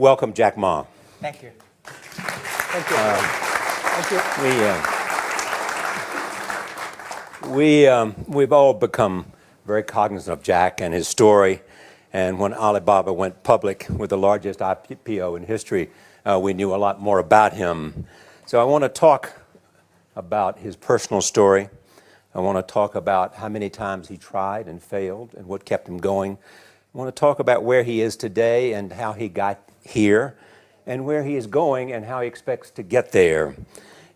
welcome Jack Ma. Thank you. Thank you. Thank you. We've all become very cognizant of Jack and his story. And when Alibaba went public with the largest IPO in history, we knew a lot more about him. So I want to talk about his personal story. I want to talk about how many times he tried and failed and what kept him going. I want to talk about where he is today and how he got here, and where he is going and how he expects to get there.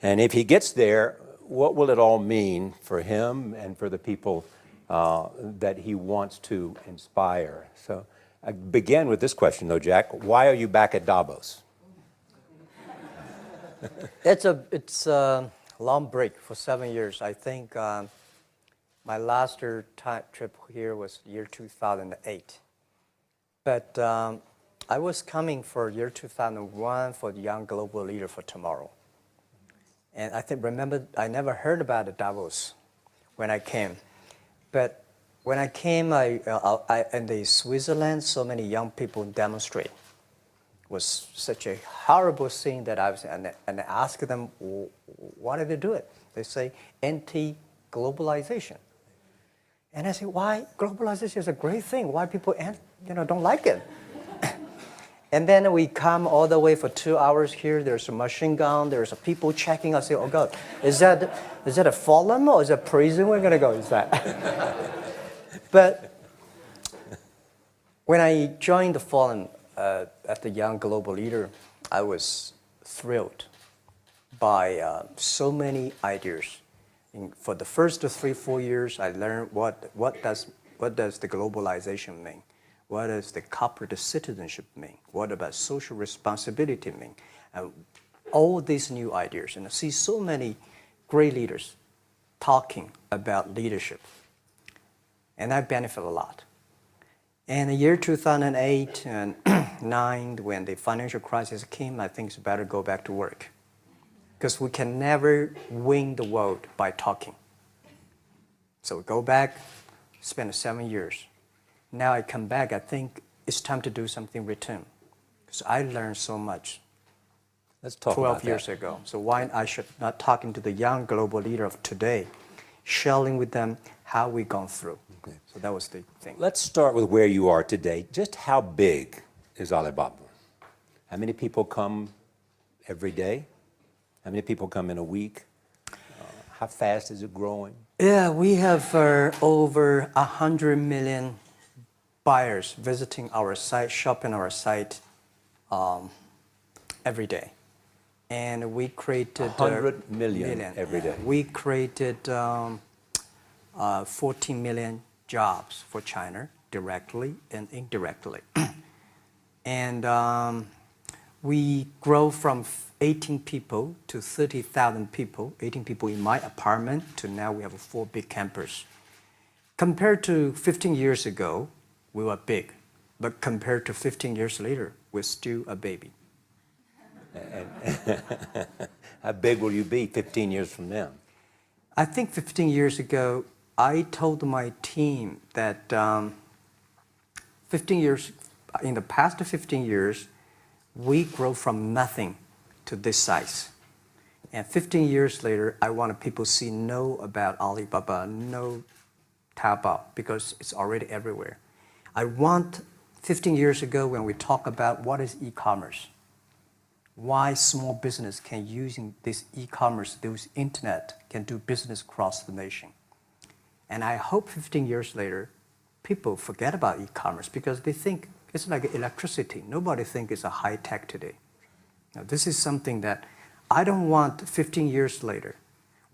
And if he gets there, what will it all mean for him and for the people that he wants to inspire? So I begin with this question, though, Jack. Why are you back at Davos? It's a long break for 7 years. I think my last trip here was year 2008. But I was coming for year 2001 for the Young Global Leader for Tomorrow. And remember, I never heard about the Davos when I came. But when I came, in the Switzerland, so many young people demonstrate. It was such a horrible thing that and I asked them, why did they do it? They say, anti-globalization. And I say, why? Globalization is a great thing. Why people don't like it? And then we come all the way for 2 hours here. There's a machine gun. There's people checking. I say, oh God, is that a forum or is that prison we're going to go inside? But when I joined the forum at the Young Global Leader, I was thrilled by so many ideas. For the first 3-4 years, I learned what does the globalization mean? What does the corporate citizenship mean? What about social responsibility mean? All these new ideas, and I see so many great leaders talking about leadership, and I benefit a lot. And the year 2008 and 2009, when the financial crisis came, I think it's better go back to work, because we can never win the world by talking. So we go back, spend 7 years. Now I come back, I think it's time to do something return. Because I learned so much. Let's talk 12 about years that. ago. So why I should not talking to the young global leader of today, sharing with them how we've gone through. Okay. So that was the thing. Let's start with where you are today. Just how big is Alibaba? How many people come every day? How many people come in a week? How fast is it growing? Yeah, we have over 100 million buyers visiting our site, shopping our site every day. And we created 100 million every day. We created 14 million jobs for China, directly and indirectly. And we grow from 18 people to 30,000 people, 18 people in my apartment, to now we have 4 big campus. Compared to 15 years ago, we were big. But compared to 15 years later, we're still a baby. How big will you be 15 years from now? I think 15 years ago, I told my team that 15 years, in the past 15 years, we grow from nothing to this size. And 15 years later, I want people to know about Alibaba, know Taobao, because it's already everywhere. I want 15 years ago when we talk about what is e-commerce, why small business can using this e-commerce, this internet, can do business across the nation. And I hope 15 years later, people forget about e-commerce because they think it's like electricity. Nobody thinks it's a high tech today. Now, this is something that I don't want 15 years later,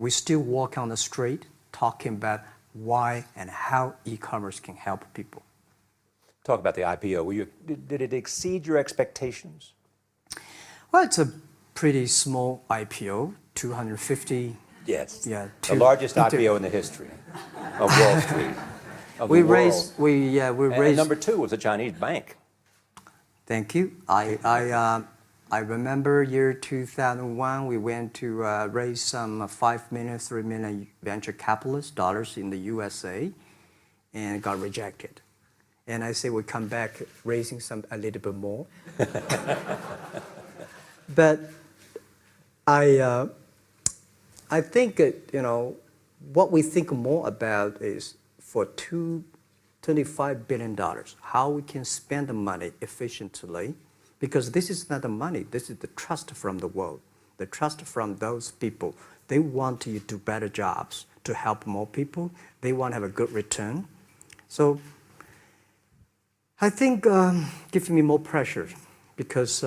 we still walk on the street talking about why and how e-commerce can help people. Talk about the IPO. Did it exceed your expectations? Well, it's a pretty small IPO, 250. Yes. Yeah. The largest IPO in the history of Wall Street. We raised. And number 2 was a Chinese bank. Thank you. I remember year 2001. We went to raise some 5 million, 3 million venture capitalist dollars in the USA, and got rejected. And I say we come back raising a little bit more. But I think, what we think more about is for $25 billion, how we can spend the money efficiently, because this is not the money, this is the trust from the world, the trust from those people. They want you to do better jobs, to help more people. They want to have a good return. So I think gives me more pressure, because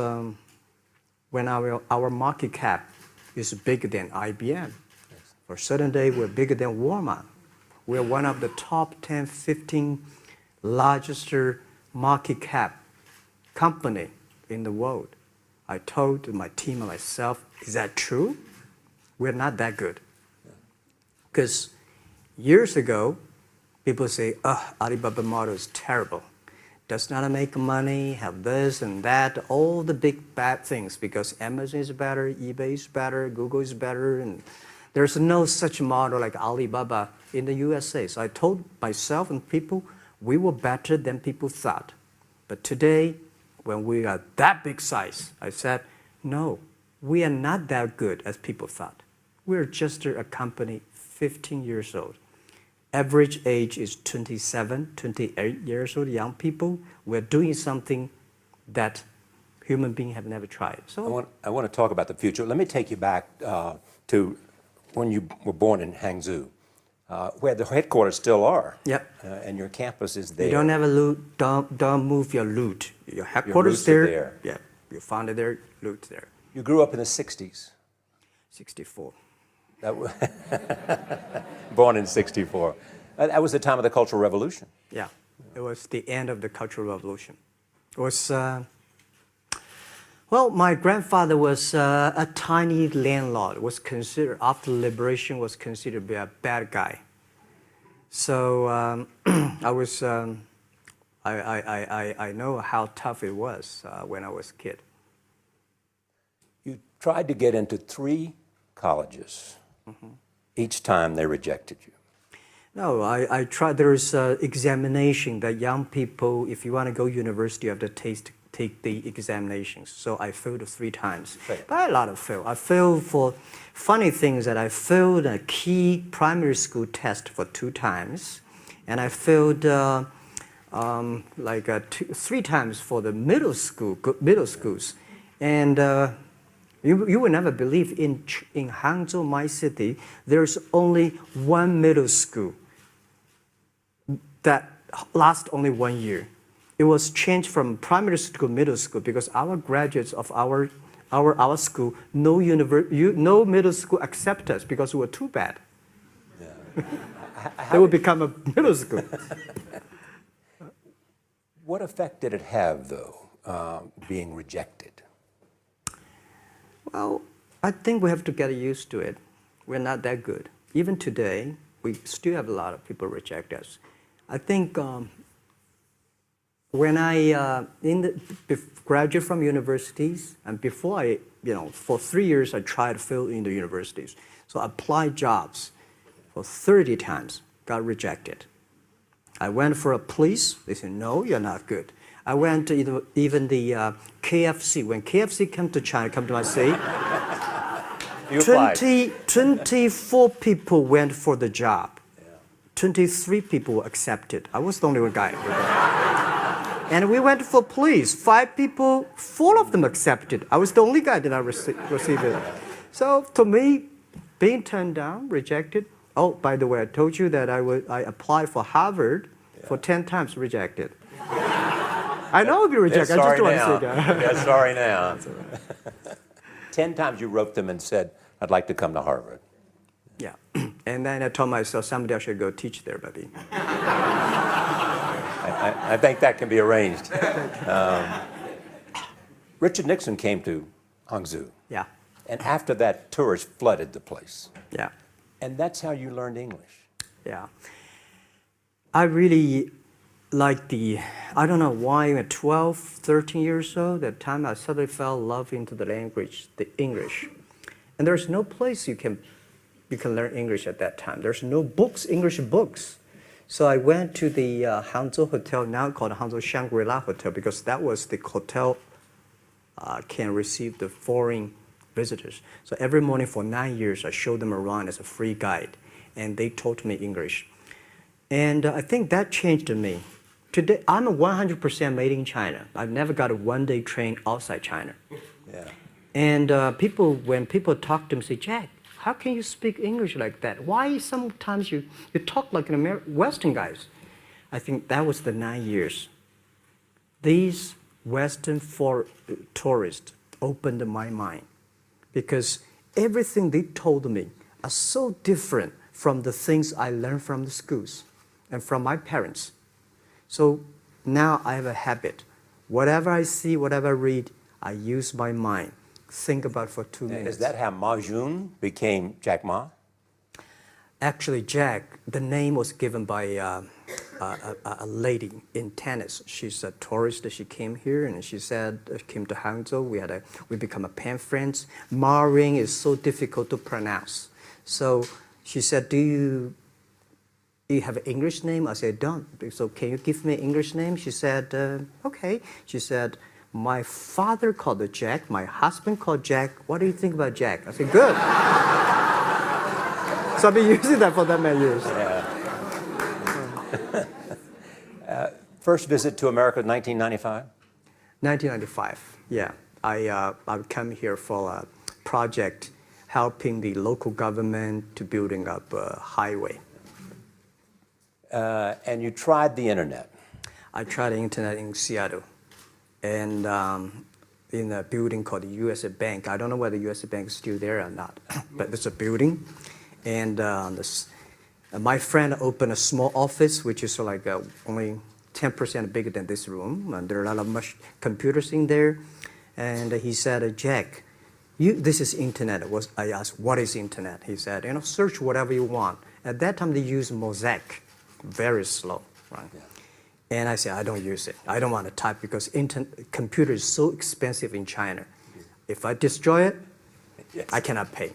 when our market cap is bigger than IBM, for a certain day we're bigger than Walmart. We're one of the top 10, 15 largest market cap company in the world. I told my team and myself, is that true? We're not that good. Because years ago, people say, Alibaba model is terrible. Does not make money, have this and that, all the big bad things, because Amazon is better, eBay is better, Google is better, and there's no such model like Alibaba in the USA. So I told myself and people, we were better than people thought. But today, when we are that big size, I said, no, we are not that good as people thought. We're just a company 15 years old. Average age is 27, 28 years old, young people. We're doing something that human beings have never tried. So I want to talk about the future. Let me take you back to when you were born in Hangzhou, where the headquarters still are. Yep. And your campus is there. You don't have a loot, don't move your loot. Your headquarters Your roots are there. there. Yeah, you found it there, loot there. You grew up in the 60s. 64. Born in 64. That was the time of the Cultural Revolution. Yeah, it was the end of the Cultural Revolution. It was, well, my grandfather was a tiny landlord, was considered, after liberation, was considered to be a bad guy. So I was, I know how tough it was when I was a kid. You tried to get into 3 colleges. Mm-hmm. Each time they rejected you. No, I tried. There's examination that young people, if you want to go to university, you have to take the examinations. So I failed 3 times. Right. But I had a lot of fail. I failed for funny things that I failed a key primary school test for 2 times. And I failed 3 times for the middle schools. And you will never believe in Hangzhou, my city, there's only 1 middle school that lasts only 1 year. It was changed from primary school to middle school because our graduates of our school, no middle school accept us because we were too bad. Yeah. They would become a middle school. What effect did it have, though, being rejected? Well, I think we have to get used to it. We're not that good. Even today, we still have a lot of people reject us. I think when I graduated from universities, and before I, for 3 years, I tried to fill in the universities. So I applied jobs for 30 times, got rejected. I went for a police. They said, no, you're not good. I went to even the KFC. When KFC came to China, come to my city, 24 people went for the job. 23 people were accepted. I was the only one guy. And we went for police. 5 people, 4 of them accepted. I was the only guy that I received it. So to me, being turned down, rejected. Oh, by the way, I told you that I applied for Harvard for 10 times, rejected. I know I'll be rejected. I just don't want to say that. Yeah, sorry now. 10 times you wrote them and said, I'd like to come to Harvard. Yeah. And then I told myself, someday I should go teach there, buddy. I think that can be arranged. Richard Nixon came to Hangzhou. Yeah. And after that, tourists flooded the place. Yeah. And that's how you learned English. Yeah. I really like I don't know why, at 12, 13 years old, at that time I suddenly fell in love into the language, the English. And there's no place you can learn English at that time. There's no books, English books. So I went to the Hangzhou Hotel, now called Hangzhou Shangri-La Hotel, because that was the hotel can receive the foreign visitors. So every morning for 9 years, I showed them around as a free guide, and they taught me English. And I think that changed me. Today, I'm 100% made in China. I've never got a one-day train outside China. Yeah. And when people talk to me, say, Jack, how can you speak English like that? Why sometimes you talk like an Western guys? I think that was the 9 years. These Western tourists opened my mind because everything they told me are so different from the things I learned from the schools and from my parents. So now I have a habit. Whatever I see, whatever I read, I use my mind. Think about for 2 minutes. Is that how Ma Jun became Jack Ma? Actually, Jack, the name was given by a lady in tennis. She's a tourist. She came here and she said, came to Hangzhou. We become a pen friends. Ma Ring is so difficult to pronounce. So she said, do you have an English name? I said, don't. So can you give me an English name? She said, okay. She said, my father called it Jack. My husband called Jack. What do you think about Jack? I said, good. So I've been using that for that many years. Yeah. First visit to America, 1995? 1995, yeah. I come here for a project helping the local government to building up a highway. And you tried the internet. I tried the internet in Seattle. And in a building called the USA Bank. I don't know whether the USA Bank is still there or not, but it's a building. And my friend opened a small office, which is like only 10% bigger than this room. And there are a lot of computers in there. And he said, Jack, this is internet. I asked, what is internet? He said, search whatever you want. At that time, they used Mosaic, very slow, right? Yeah. And I said, I don't use it. I don't want to type because computer is so expensive in China. If I destroy it, yes, I cannot pay.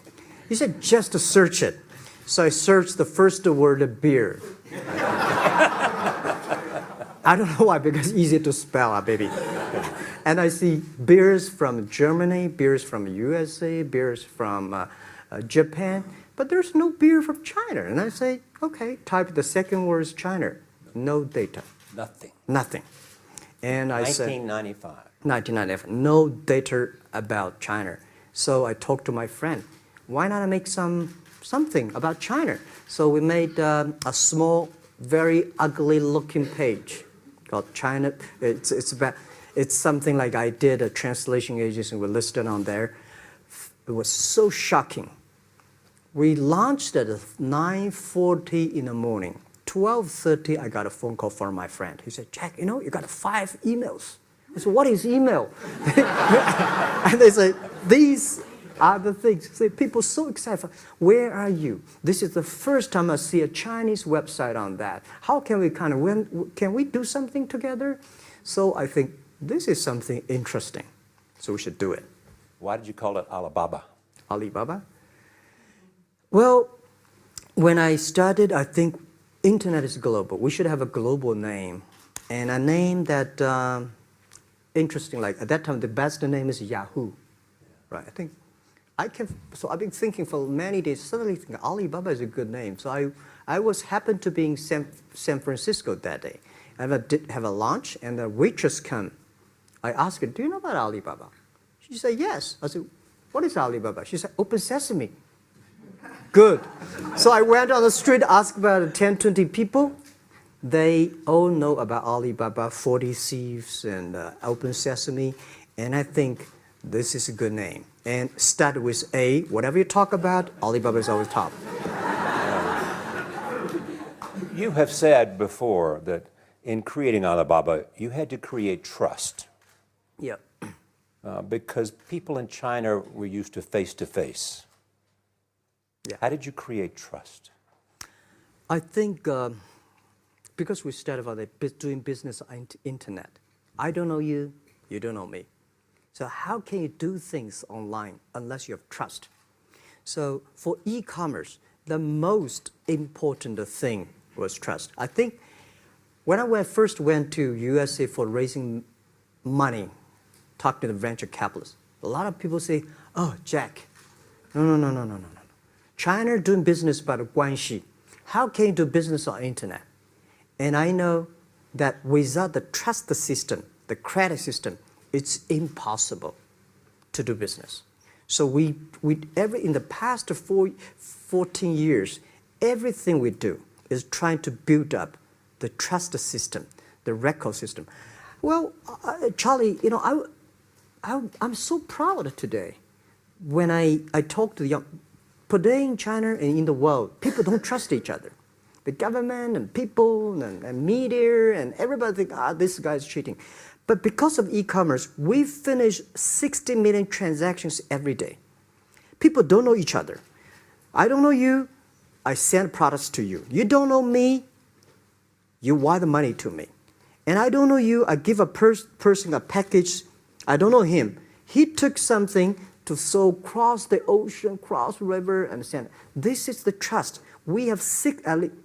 He said, just to search it. So I searched the first word, beer. I don't know why, because it's easy to spell, baby. And I see beers from Germany, beers from USA, beers from Japan, but there's no beer from China. And I say, okay, type the second word is China. No data. Nothing. Nothing. And I said, 1995. 1995. No data about China. So I talked to my friend. Why not make something about China? So we made a small, very ugly-looking page called China. It's something like I did a translation agency. We listed on there. It was so shocking. We launched at 9:40 in the morning. 12:30, I got a phone call from my friend. He said, Jack, you got 5 emails. I said, what is email? And they say, these are the things. So people so excited. Where are you? This is the first time I see a Chinese website on that. How can we can we do something together? So I think this is something interesting. So we should do it. Why did you call it Alibaba? Alibaba? Well, when I started, I think internet is global. We should have a global name. And a name that, interesting, like at that time, the best name is Yahoo. Right? So I've been thinking for many days, suddenly thinking Alibaba is a good name. So I happened to be in San Francisco that day. I did have a lunch, and the waitress came. I asked her, do you know about Alibaba? She said, yes. I said, what is Alibaba? She said, Open Sesame. Good. So I went on the street, asked about 10, 20 people. They all know about Alibaba, 40 Thieves, and Open Sesame. And I think this is a good name. And start with A. Whatever you talk about, Alibaba is always top. You have said before that in creating Alibaba, you had to create trust. Yeah. Because people in China were used to face-to-face. Yeah. How did you create trust? I think because we started about doing business on internet. I don't know you, you don't know me. So how can you do things online unless you have trust? So for e-commerce, the most important thing was trust. I think when I first went to USA for raising money, talk to the venture capitalists, a lot of people say, oh, Jack, no. China doing business by the guanxi. How can you do business on internet? And I know that without the trust system, the credit system, it's impossible to do business. So in the past 14 years, everything we do is trying to build up the trust system, the record system. Well, Charlie, I'm so proud today when I talk to the young. Today in China and in the world, people don't trust each other. The government and people and media and everybody think, this guy's cheating. But because of e-commerce, we finish 60 million transactions every day. People don't know each other. I don't know you, I send products to you. You don't know me, you wire the money to me. And I don't know you, I give a person a package, I don't know him. He took something to cross the ocean, cross the river, and send. This is the trust. We have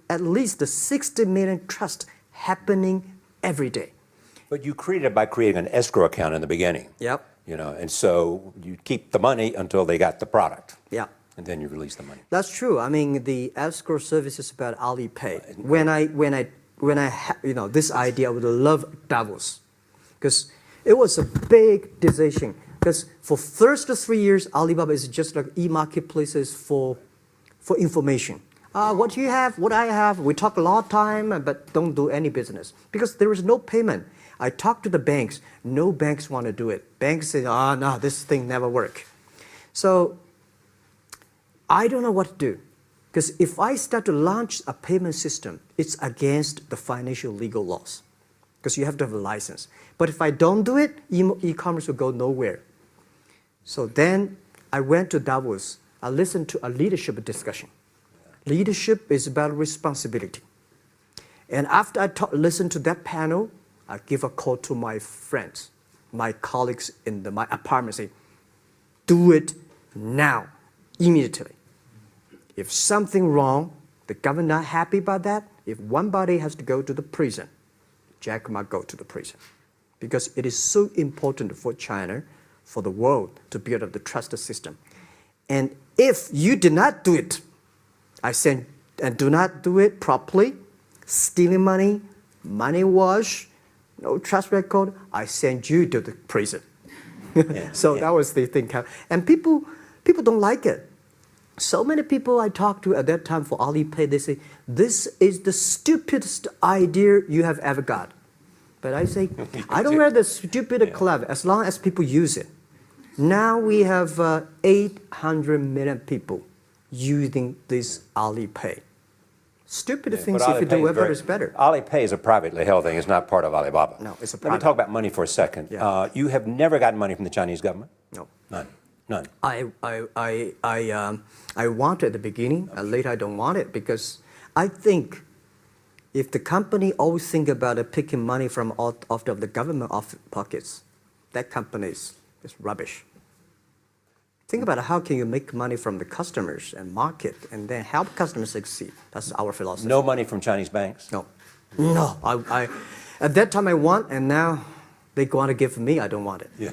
at least the 60 million trust happening every day. But you created it by creating an escrow account in the beginning. Yep. And so you keep the money until they got the product. Yeah. And then you release the money. That's true. I mean, the escrow service is about Alipay. This idea, I would love Davos, because it was a big decision. Because for first 3 years, Alibaba is just like e-marketplaces for information. What you have, what I have, we talk a lot of time, but don't do any business. Because there is no payment. I talk to the banks, no banks want to do it. Banks say, no, this thing never work. So I don't know what to do. Because if I start to launch a payment system, it's against the financial legal laws. Because you have to have a license. But if I don't do it, e-commerce will go nowhere. So then I went to Davos. I listened to a leadership discussion. Leadership is about responsibility. And after I listened to that panel, I give a call to my friends, my colleagues in my apartment, say, do it now, immediately. If something wrong, the government not happy about that, if one body has to go to the prison, Jack might go to the prison. Because it is so important for China, for the world, to build up the trust system. And if you did not do it, I said, and do not do it properly, stealing money, money wash, no trust record, I send you to the prison. That was the thing. And people don't like it. So many people I talked to at that time for Alipay, they say, this is the stupidest idea you have ever got. But I say, I don't wear the stupid clever as long as people use it. Now we have 800 million people using this Alipay. Stupid things, if you do better, is better. Alipay is a privately held thing. It's not part of Alibaba. No, it's a private. Let me private. talk about money for a second. Yeah. You have never gotten money from the Chinese government? No. None. I want it at the beginning, and later I don't want it, because I think if the company always think about picking money from out of the government pockets, that company is rubbish. Think about how can you make money from the customers and market and then help customers succeed. That's our philosophy. No money from Chinese banks? No. At that time I want, and now they want to give me, I don't want it. Yeah.